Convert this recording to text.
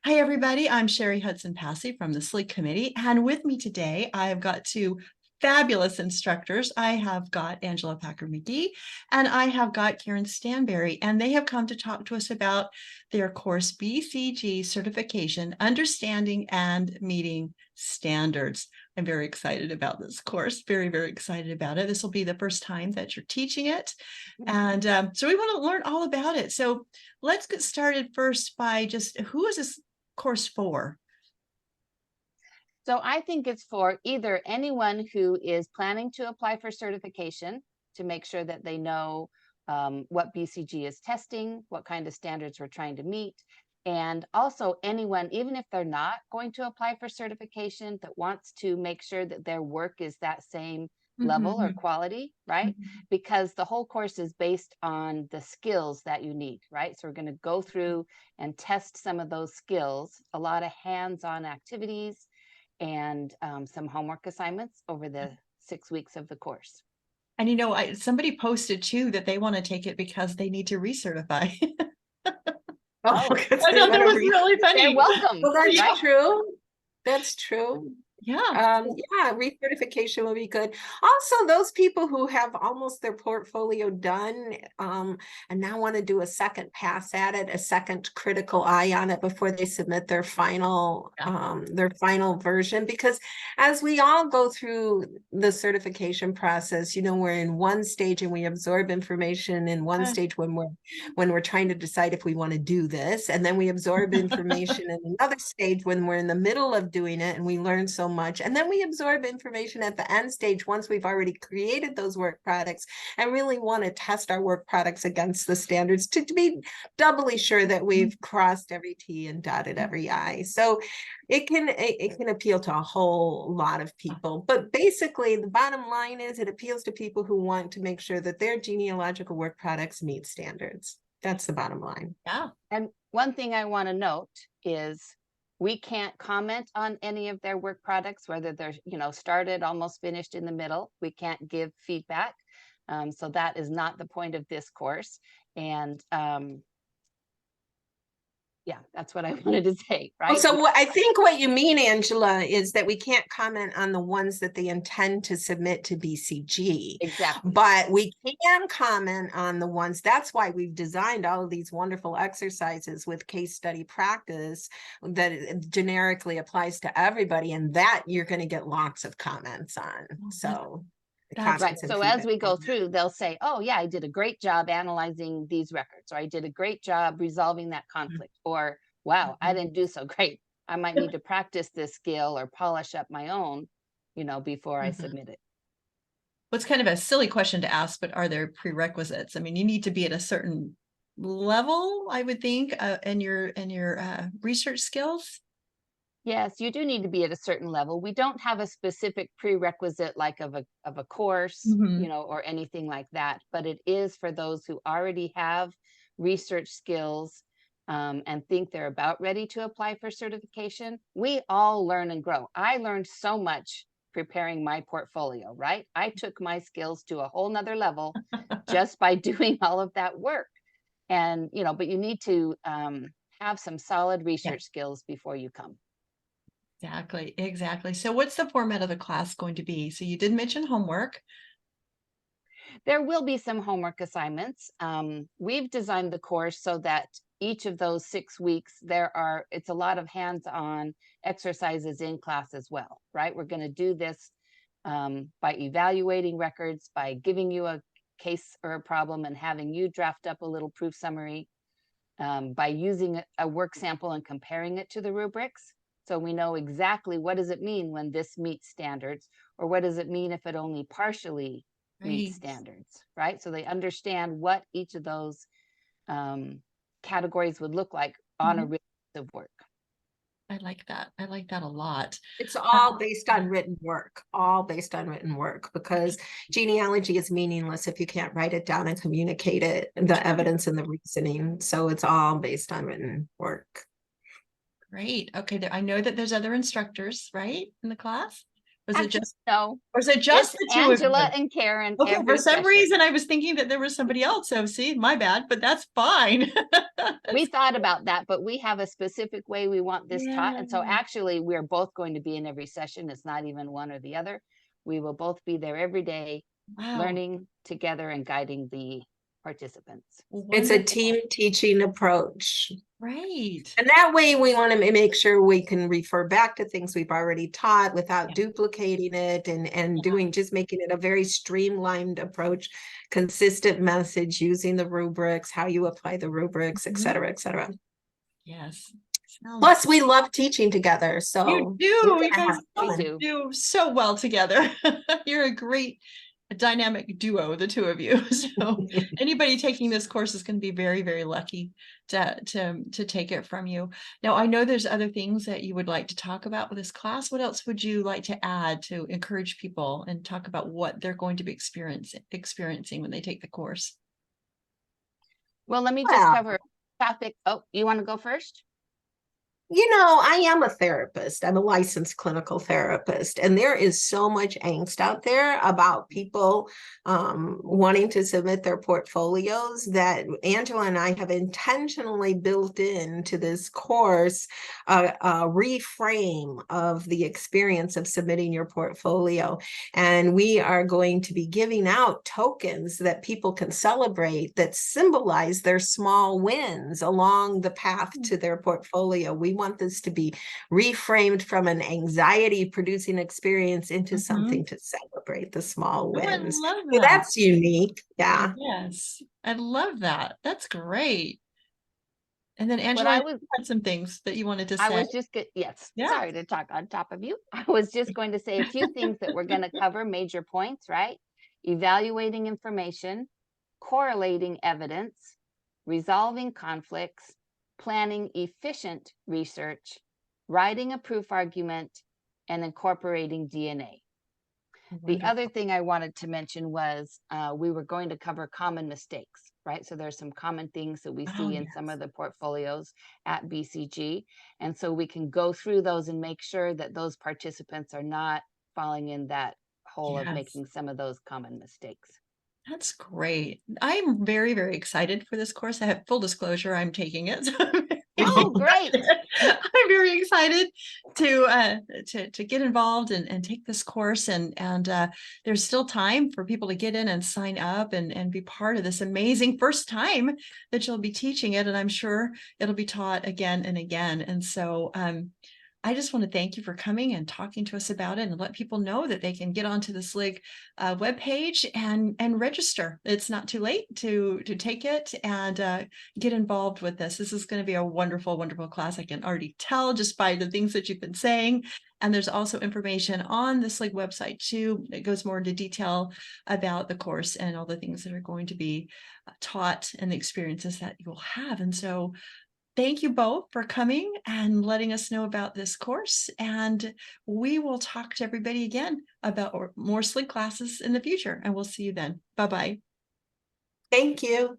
Hi, everybody. I'm Sherry Hudson-Passy from the SLEEK Committee. And with me today, I've got two fabulous instructors. I have got Angela Packer-McGhie and I have got Karen Stanbary, and they have come to talk to us about their course, BCG Certification, Understanding and Meeting Standards. I'm very excited about this course, very, very excited about it. This will be the first time that you're teaching it. And so we want to learn all about it. So let's get started first by just, who is this course for? So I think it's for either anyone who is planning to apply for certification to make sure that they know what BCG is testing, what kind of standards we're trying to meet, and also anyone, even if they're not going to apply for certification, that wants to make sure that their work is that same level or quality, right? Because the whole course is based on the skills that you need, right? So we're going to go through and test some of those skills, a lot of hands-on activities, and some homework assignments over the 6 weeks of the course. And somebody posted too that they want to take it because they need to recertify. Oh, I thought that was really funny. They're welcome. Well, that's right? true. That's true. Yeah. Yeah, recertification will be good. Also, those people who have almost their portfolio done, and now want to do a second pass at it, a second critical eye on it before they submit their final version. Because as we all go through the certification process, we're in one stage and we absorb information in one stage when we're trying to decide if we want to do this, and then we absorb information in another stage when we're in the middle of doing it and we learn so much, and then we absorb information at the end stage once we've already created those work products and really want to test our work products against the standards to be doubly sure that we've crossed every T and dotted every I. So it can appeal to a whole lot of people, but basically the bottom line is it appeals to people who want to make sure that their genealogical work products meet standards. That's the bottom line. Yeah. And one thing I want to note is we can't comment on any of their work products, whether they're, started, almost finished, in the middle. We can't give feedback. So that is not the point of this course. And yeah, that's what I wanted to say, right? So I think what you mean, Angela, is that we can't comment on the ones that they intend to submit to BCG. Exactly. But we can comment on the ones, that's why we've designed all of these wonderful exercises with case study practice that generically applies to everybody, and that you're going to get lots of comments on. So that's right. So as we go through, they'll say, oh yeah, I did a great job analyzing these records, or I did a great job resolving that conflict, or wow, I didn't do so great. I might need to practice this skill or polish up my own, before I submit it. Well, it's kind of a silly question to ask, but are there prerequisites? I mean, you need to be at a certain level, I would think, in your research skills. Yes, you do need to be at a certain level. We don't have a specific prerequisite like of a course, or anything like that, but it is for those who already have research skills and think they're about ready to apply for certification. We all learn and grow. I learned so much preparing my portfolio, right? I took my skills to a whole nother level just by doing all of that work. And, but you need to have some solid research skills before you come. Exactly. So what's the format of the class going to be? So you did mention homework. There will be some homework assignments. We've designed the course so that each of those 6 weeks, it's a lot of hands-on exercises in class as well, right? We're going to do this by evaluating records, by giving you a case or a problem and having you draft up a little proof summary, by using a work sample and comparing it to the rubrics. So we know exactly what does it mean when this meets standards, or what does it mean if it only partially meets standards, right? So they understand what each of those categories would look like on a real piece of work. I like that. I like that a lot. It's all based on written work, because genealogy is meaningless if you can't write it down and communicate it, the evidence and the reasoning. So it's all based on written work. Great. Okay. I know that there's other instructors, right, in the class? Was it just, No, or is it just it's the two of Angela you? and Karen Okay, every for some session. reason I was thinking that there was somebody else. So see, my bad, but that's fine. We thought about that, but we have a specific way we want this taught. And so Yeah. actually we're both going to be in every session. It's not even one or the other. We will both be there every day, Wow. learning together and guiding the participants. It's a Wonderful. team teaching approach. Right. And that way we want to make sure we can refer back to things we've already taught without Yeah. duplicating it and Yeah. just making it a very streamlined approach, consistent message, using the rubrics, how you apply the rubrics, et Mhm. cetera, et cetera. Yes. Sounds Plus, we love teaching together. So You we're do. You gonna guys have We fun. do. do so well together. You're a great dynamic duo, the two of you. So anybody taking this course is going to be very, very lucky to take it from you. Now, I know there's other things that you would like to talk about with this class. What else would you like to add to encourage people and talk about what they're going to be experiencing when they take the course? Well, let me just Well, cover a topic. Oh, you want to go first? you know, I am a therapist. I'm a licensed clinical therapist, and there is so much angst out there about people wanting to submit their portfolios that Angela and I have intentionally built into this course a reframe of the experience of submitting your portfolio. And we are going to be giving out tokens that people can celebrate that symbolize their small wins along the path to their portfolio. We want this to be reframed from an anxiety producing experience into something to celebrate the small Oh, I wins. love So that. that's unique. Yeah. Yes, I love that. That's great. And then What Angela, I you was had some things that you wanted to I say. was just yes, Yeah. sorry to talk on top of you. I was just going to say a few things that we're going to cover, major points, right? Evaluating information, correlating evidence, resolving conflicts, planning efficient research, writing a proof argument, and incorporating DNA. The other thing I wanted to mention was we were going to cover common mistakes, right? So there's some common things that we Oh, see in some of the portfolios at BCG. And so we can go through those and make sure that those participants are not falling in that hole of Yes. making some of those common mistakes. That's great. I'm very, very excited for this course. I have full disclosure, I'm taking it. So Oh, great. I'm very excited to get involved and take this course. And there's still time for people to get in and sign up and be part of this amazing first time that you'll be teaching it. And I'm sure it'll be taught again and again. And so I just want to thank you for coming and talking to us about it and let people know that they can get onto the SLIG webpage and register. It's not too late to take it and get involved with this. This is going to be a wonderful, wonderful class. I can already tell just by the things that you've been saying. And there's also information on the SLIG website too. It goes more into detail about the course and all the things that are going to be taught and the experiences that you'll have. And so thank you both for coming and letting us know about this course. And we will talk to everybody again about more SLIG classes in the future. And we'll see you then. Bye-bye. Thank you.